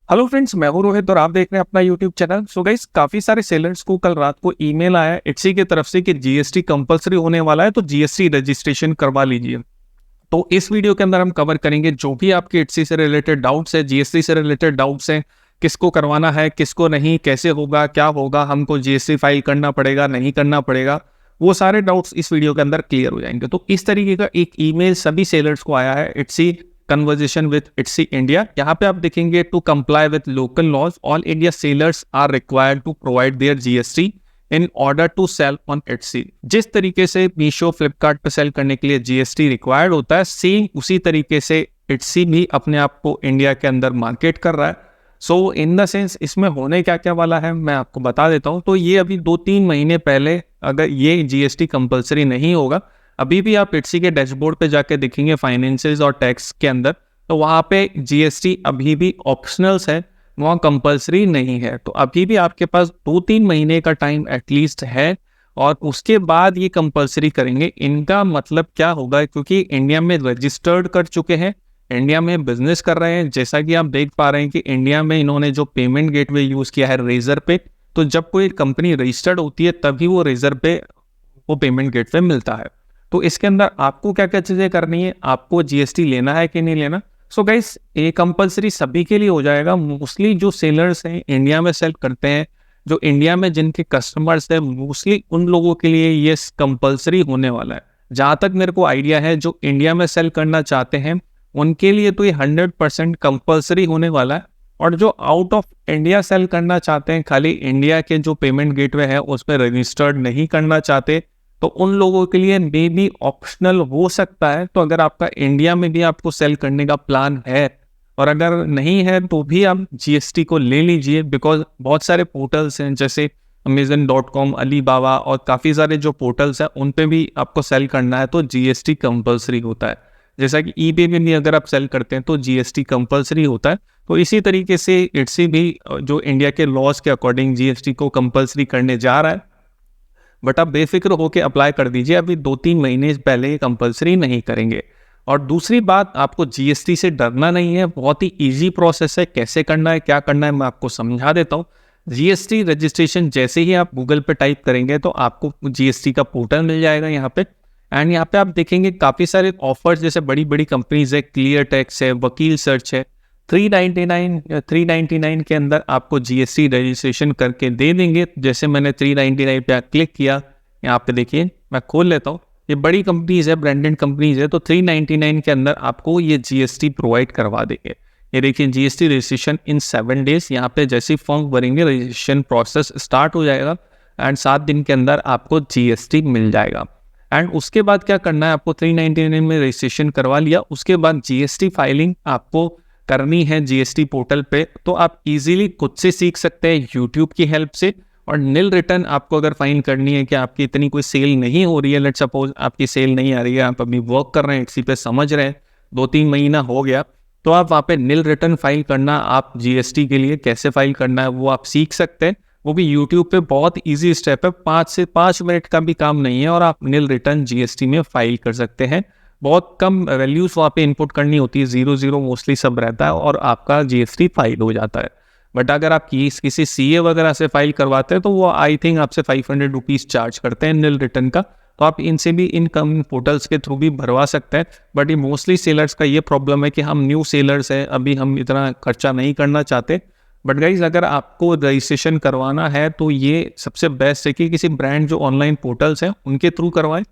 Hello friends, मैं हूं रोहित और आप देख रहे हैं अपना यूट्यूब चैनल। सो गाइस, काफी सारे सेलर्स को कल रात को ईमेल आया इट्सी की तरफ से कि जीएसटी कंपलसरी होने वाला है, तो जीएसटी रजिस्ट्रेशन करवा लीजिए। तो इस वीडियो के अंदर हम कवर करेंगे जो भी आपके इट्सी से रिलेटेड डाउट्स है, जीएसटी से रिलेटेड डाउट्स हैं, किसको करवाना है किसको नहीं, कैसे होगा क्या होगा, हमको जीएसटी फाइल करना पड़ेगा नहीं करना पड़ेगा, वो सारे डाउट्स इस वीडियो के अंदर क्लियर हो जाएंगे। तो इस तरीके का एक ईमेल सभी सेलर्स को आया है Etsy conversation with Etsy India. यहाँ पे आप देखेंगे to comply with local laws all India sellers are required to provide their GST in order to sell on Etsy. जिस तरीके से मीशो फ्लिपकार्ट पे सेल करने के लिए जीएसटी रिक्वायर्ड होता है, सेम उसी तरीके से इट्सी भी अपने आप को इंडिया के अंदर मार्केट कर रहा है। सो इन द सेंस इसमें होने क्या क्या वाला है मैं आपको बता देता हूँ। तो ये अभी 2-3 महीने पहले अगर ये जीएसटी कंपलसरी नहीं होगा, अभी भी आप इट्सी के डैशबोर्ड पे जाके देखेंगे फाइनेंसेस और टैक्स के अंदर, तो वहाँ पे जीएसटी अभी भी ऑप्शनल्स है, वहाँ कंपलसरी नहीं है। तो अभी भी आपके पास 2-3 महीने का टाइम एटलीस्ट है और उसके बाद ये कंपलसरी करेंगे। इनका मतलब क्या होगा, क्योंकि इंडिया में रजिस्टर्ड कर चुके हैं, इंडिया में बिजनेस कर रहे हैं। जैसा कि आप देख पा रहे हैं कि इंडिया में इन्होंने जो पेमेंट गेटवे यूज किया है रेजर पे, तो जब कोई कंपनी रजिस्टर्ड होती है तभी वो रेजर पे वो पेमेंट गेटवे मिलता है। तो इसके अंदर आपको क्या क्या चीजें करनी है, आपको जीएसटी लेना है कि नहीं लेना। सो गाइस, ये कंपलसरी सभी के लिए हो जाएगा। मोस्टली जो सेलर्स हैं इंडिया में सेल करते हैं, जो इंडिया में जिनके कस्टमर्स हैं, मोस्टली उन लोगों के लिए ये कंपलसरी होने वाला है। जहाँ तक मेरे को आइडिया है, जो इंडिया में सेल करना चाहते हैं उनके लिए तो ये 100% कंपलसरी होने वाला है। और जो आउट ऑफ इंडिया सेल करना चाहते हैं, खाली इंडिया के जो पेमेंट गेटवे है उस पर रजिस्टर्ड नहीं करना चाहते, तो उन लोगों के लिए मे बी ऑप्शनल हो सकता है। तो अगर आपका इंडिया में भी आपको सेल करने का प्लान है और अगर नहीं है तो भी आप जीएसटी को ले लीजिए, बिकॉज बहुत सारे पोर्टल्स हैं जैसे Amazon.com, अलीबाबा और काफ़ी सारे जो पोर्टल्स हैं उन पे भी आपको सेल करना है तो जीएसटी कंपलसरी होता है। जैसा कि ईबे में भी अगर आप सेल करते हैं तो जीएसटी कंपलसरी होता है। तो इसी तरीके से इट्सी भी जो इंडिया के लॉज के अकॉर्डिंग जीएसटी को कंपलसरी करने जा रहा है। बट आप बेफिक्र होकर अप्लाई कर दीजिए, अभी 2-3 महीने पहले कंपलसरी नहीं करेंगे। और दूसरी बात, आपको जीएसटी से डरना नहीं है, बहुत ही इजी प्रोसेस है। कैसे करना है क्या करना है मैं आपको समझा देता हूँ। जीएसटी रजिस्ट्रेशन जैसे ही आप गूगल पे टाइप करेंगे तो आपको जीएसटी का पोर्टल मिल जाएगा यहाँ पे। एंड यहाँ पे आप देखेंगे काफ़ी सारे ऑफर्स, जैसे बड़ी बड़ी कंपनीज है, क्लियर टैक्स है, वकील सर्च है, 399 के अंदर आपको जीएसटी रजिस्ट्रेशन करके दे देंगे। जैसे मैंने 399 पे क्लिक किया, यहाँ पे देखिए मैं खोल लेता हूँ, ये बड़ी कंपनीज है, ब्रांडेड कंपनीज है, तो 399 के अंदर आपको ये जीएसटी प्रोवाइड करवा देंगे। ये देखिए जीएसटी रजिस्ट्रेशन इन 7 डेज, यहाँ पे जैसे फॉर्म भरेंगे रजिस्ट्रेशन प्रोसेस स्टार्ट हो जाएगा एंड 7 दिन के अंदर आपको जीएसटी मिल जाएगा। एंड उसके बाद क्या करना है, आपको 399 में रजिस्ट्रेशन करवा लिया, उसके बाद जीएसटी फाइलिंग आपको करनी है जीएसटी पोर्टल पे। तो आप इजीली खुद से सीख सकते हैं यूट्यूब की हेल्प से। और नील रिटर्न आपको अगर फाइन करनी है कि आपकी इतनी कोई सेल नहीं हो रही है, लेट सपोज आपकी सेल नहीं आ रही है, आप अभी वर्क कर रहे हैं इसी पे, समझ रहे हैं 2-3 महीना हो गया, तो आप वहाँ पे नील रिटर्न फाइल करना, आप जीएसटी के लिए कैसे फाइल करना है वो आप सीख सकते हैं। वो भी यूट्यूब पे बहुत ईजी स्टेप है, 5 से 5 मिनट का भी काम नहीं है और आप नील रिटर्न जीएसटी में फाइल कर सकते हैं। बहुत कम वैल्यूज वहाँ पे इनपुट करनी होती है, 0 मोस्टली सब रहता है और आपका जीएसटी फाइल हो जाता है। बट अगर आप किसी सीए वगैरह से फाइल करवाते हैं तो वो आई थिंक आपसे 500 रुपीज़ चार्ज करते हैं नील रिटर्न का। तो आप इनसे भी इनकम पोर्टल्स के थ्रू भी भरवा सकते हैं। बट ये मोस्टली सेलर्स का ये प्रॉब्लम है कि हम न्यू सेलर्स हैं, अभी हम इतना खर्चा नहीं करना चाहते। बट गाइज, अगर आपको रजिस्ट्रेशन करवाना है तो ये सबसे बेस्ट है कि किसी ब्रांड जो ऑनलाइन पोर्टल्स हैं उनके थ्रू करवाएं।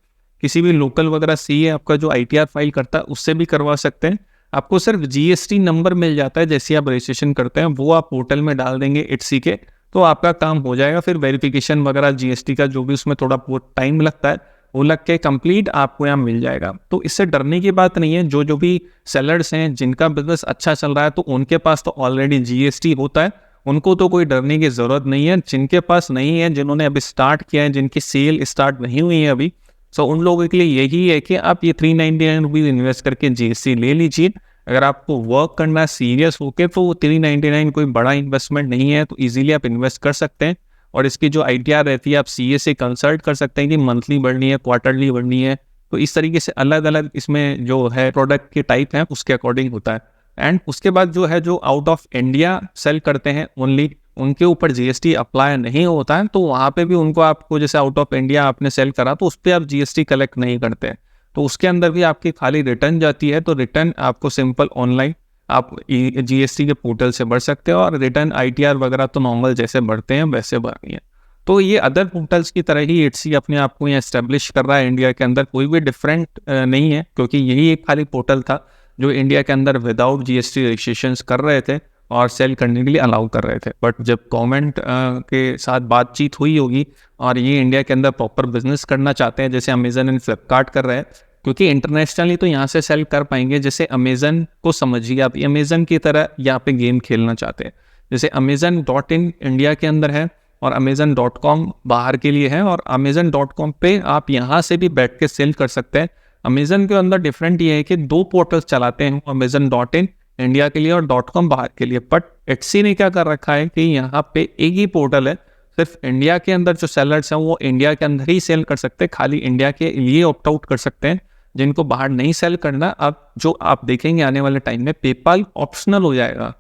किसी भी लोकल वगैरह सीए आपका जो आईटीआर फाइल करता है उससे भी करवा सकते हैं। आपको सिर्फ जीएसटी नंबर मिल जाता है जैसे आप रजिस्ट्रेशन करते हैं, वो आप पोर्टल में डाल देंगे इट्सी के, तो आपका काम हो जाएगा। फिर वेरिफिकेशन वगैरह जीएसटी का जो भी उसमें थोड़ा बहुत टाइम लगता है वो लग के कंप्लीट आपको यहाँ मिल जाएगा। तो इससे डरने की बात नहीं है। जो भी सेलर्स हैं जिनका बिजनेस अच्छा चल रहा है तो उनके पास तो ऑलरेडी जीएसटी होता है, उनको तो कोई डरने की ज़रूरत नहीं है। जिनके पास नहीं है, जिन्होंने अभी स्टार्ट किया है, जिनकी सेल स्टार्ट नहीं हुई है अभी, सो उन लोगों के लिए यही है कि आप ये 399 रुपीज़ इन्वेस्ट करके जीएसटी ले लीजिए। अगर आपको वर्क करना है सीरियस होके तो 399 कोई बड़ा इन्वेस्टमेंट नहीं है, तो इजीली आप इन्वेस्ट कर सकते हैं। और इसकी जो आईटीआर रहती है आप सीए से कंसल्ट कर सकते हैं कि मंथली बढ़नी है, क्वार्टरली बढ़नी है। तो इस तरीके से अलग अलग इसमें जो है प्रोडक्ट के टाइप हैं उसके अकॉर्डिंग होता है। एंड उसके बाद जो है जो आउट ऑफ इंडिया सेल करते हैं ओनली, उनके ऊपर जीएसटी अप्लाई नहीं होता है, तो वहाँ पे भी उनको आपको जैसे आउट ऑफ इंडिया आपने सेल करा तो उस पर आप जीएसटी कलेक्ट नहीं करते, तो उसके अंदर भी आपकी खाली रिटर्न जाती है। तो रिटर्न आपको सिंपल ऑनलाइन आप जीएसटी के पोर्टल से भर सकते हो, और रिटर्न आईटीआर वगैरह तो नॉर्मल जैसे भरते हैं वैसे भरनी है। तो ये अदर पोर्टल्स की तरह ही इट्सी अपने आप को यहाँ एस्टेब्लिश कर रहा है इंडिया के अंदर, कोई भी डिफरेंट नहीं है, क्योंकि यही एक खाली पोर्टल था जो इंडिया के अंदर विदाउट जीएसटी रजिस्ट्रेशन कर रहे थे और सेल करने के लिए अलाउ कर रहे थे। बट जब गवर्नमेंट के साथ बातचीत हुई होगी और ये इंडिया के अंदर प्रॉपर बिजनेस करना चाहते हैं, जैसे अमेजन एंड फ्लिपकार्ट कर रहे हैं, क्योंकि इंटरनेशनली तो यहाँ से सेल कर पाएंगे। जैसे अमेजन को समझिए आप, अमेजन की तरह यहाँ पे गेम खेलना चाहते हैं। जैसे Amazon.in इंडिया के अंदर है और Amazon.com बाहर के लिए है, और Amazon.com पे आप यहाँ से भी बैठ के सेल कर सकते हैं। अमेजन के अंदर डिफरेंट ये है कि 2 पोर्टल्स चलाते हैं, Amazon.in इंडिया के लिए और .com बाहर के लिए। बट एटसी ने क्या कर रखा है कि यहाँ पे एक ही पोर्टल है, सिर्फ इंडिया के अंदर जो सेलर्स हैं वो इंडिया के अंदर ही सेल कर सकते हैं, खाली इंडिया के लिए ऑप्ट आउट कर सकते हैं। जिनको बाहर नहीं सेल करना, अब जो आप देखेंगे आने वाले टाइम में पेपाल ऑप्शनल हो जाएगा,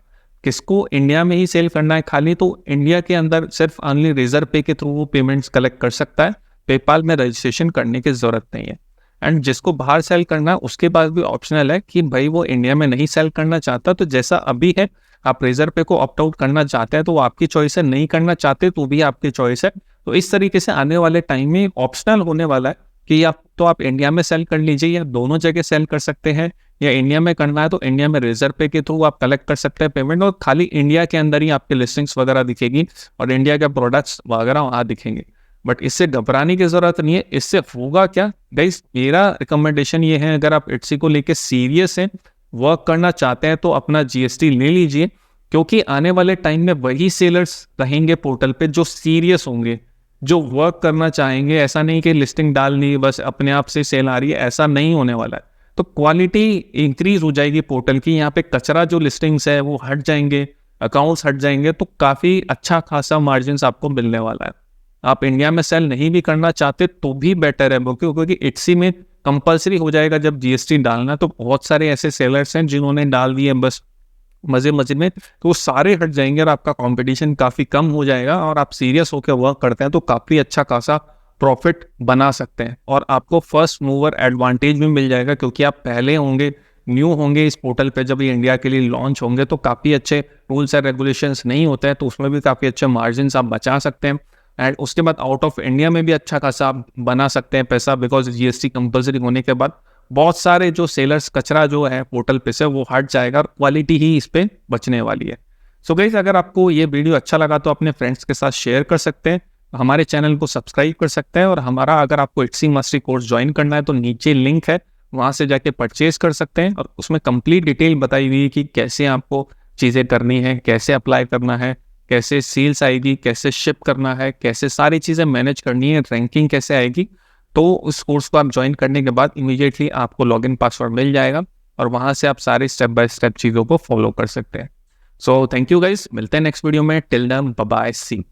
किसको इंडिया में ही सेल करना है खाली, तो इंडिया के अंदर सिर्फ ओनली रेजर पे के थ्रू वो पेमेंट्स कलेक्ट कर सकता है, पेपाल में रजिस्ट्रेशन करने की जरूरत नहीं है। एंड जिसको बाहर सेल करना है उसके पास भी ऑप्शनल है कि भाई वो इंडिया में नहीं सेल करना चाहता, तो जैसा अभी है आप रेजर पे को ऑप्ट आउट करना चाहते हैं तो वो आपकी चॉइस है, नहीं करना चाहते तो भी आपकी चॉइस है। तो इस तरीके से आने वाले टाइम में ऑप्शनल होने वाला है कि आप इंडिया में सेल कर लीजिए या दोनों जगह सेल कर सकते हैं, या इंडिया में करना है तो इंडिया में रेजर पे के थ्रू आप कलेक्ट कर सकते हैं पेमेंट, और खाली इंडिया के अंदर ही आपके लिस्टिंग्स वगैरह दिखेगी और इंडिया के प्रोडक्ट्स वगैरह वहाँ दिखेंगे। बट इससे घबराने की जरूरत नहीं है। इससे होगा क्या गाइस, मेरा रिकमेंडेशन ये है, अगर आप इट्सी को लेके सीरियस हैं, वर्क करना चाहते हैं, तो अपना जीएसटी ले लीजिए, क्योंकि आने वाले टाइम में वही सेलर्स रहेंगे पोर्टल पे जो सीरियस होंगे, जो वर्क करना चाहेंगे। ऐसा नहीं कि लिस्टिंग डालनी बस अपने आप से सेल आ रही है, ऐसा नहीं होने वाला है। तो क्वालिटी इंक्रीज हो जाएगी पोर्टल की, यहाँ पे कचरा जो लिस्टिंग्स है वो हट जाएंगे, अकाउंट्स हट जाएंगे, तो काफ़ी अच्छा खासा मार्जिन आपको मिलने वाला है। आप इंडिया में सेल नहीं भी करना चाहते तो भी बेटर है, क्योंकि इट्सी में कंपलसरी हो जाएगा जब जीएसटी डालना, तो बहुत सारे ऐसे सेलर्स हैं जिन्होंने डाल दिए बस मजे में, तो वो सारे हट जाएंगे और आपका कंपटीशन काफ़ी कम हो जाएगा, और आप सीरियस होकर वर्क करते हैं तो काफ़ी अच्छा खासा प्रॉफिट बना सकते हैं, और आपको फर्स्ट मूवर एडवांटेज भी मिल जाएगा, क्योंकि आप पहले होंगे, न्यू होंगे इस पोर्टल पे, जब ये इंडिया के लिए लॉन्च होंगे तो काफ़ी अच्छे रूल्स एंड रेगुलेशंस नहीं होते हैं, तो उसमें भी काफ़ी अच्छे मार्जिन आप बचा सकते हैं। एंड उसके बाद आउट ऑफ इंडिया में भी अच्छा खासा आप बना सकते हैं पैसा, बिकॉज जीएसटी कंपलसरी होने के बाद बहुत सारे जो सेलर्स कचरा जो है पोर्टल पे से वो हट जाएगा, और क्वालिटी ही इस पे बचने वाली है। सो गाइस, अगर आपको ये वीडियो अच्छा लगा तो अपने फ्रेंड्स के साथ शेयर कर सकते हैं, हमारे चैनल को सब्सक्राइब कर सकते हैं, और हमारा अगर आपको इट्सी मास्टरी कोर्स ज्वाइन करना है तो नीचे लिंक है, वहाँ से जाके परचेज कर सकते हैं, और उसमें कंप्लीट डिटेल बताई हुई है कि कैसे आपको चीज़ें करनी है, कैसे अप्लाई करना है, कैसे सेल्स आएगी, कैसे शिप करना है, कैसे सारी चीज़ें मैनेज करनी है, रैंकिंग कैसे आएगी। तो उस कोर्स को आप ज्वाइन करने के बाद इमीडिएटली आपको लॉगिन पासवर्ड मिल जाएगा, और वहाँ से आप सारी स्टेप बाय स्टेप चीज़ों को फॉलो कर सकते हैं। सो थैंक यू गाइस, मिलते हैं नेक्स्ट वीडियो में। टिल देन बाय बाय, सी।